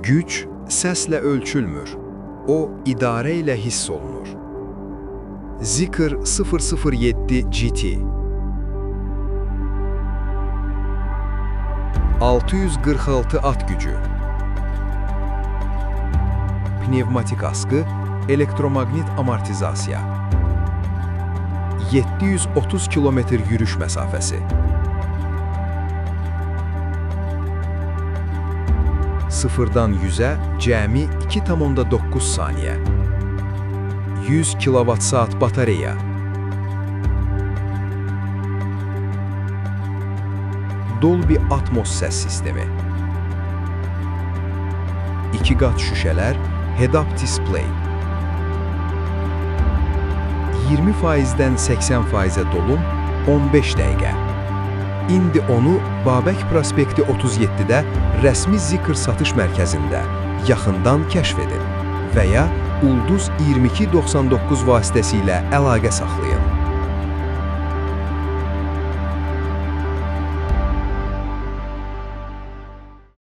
Güc səslə ölçülmür, o idarə ilə hiss olunur. Zikr 007 GT 646 at gücü. Pnevmatik askı, elektromagnet amortizasiya. 730 km yürüş məsafəsi. Sıfırdan 100-ə cəmi 2,9 saniyə. 100 kWh batareya. Dolby Atmos səs sistemi. 2 qat şüşələr, head-up display. 20%-dən 80%-ə dolum 15 dəqiqə. İndi onu Babək prospekti 37-də rəsmi Zikr satış mərkəzində yaxından kəşf edin və ya Ulduz 2299 vasitəsilə əlaqə saxlayın.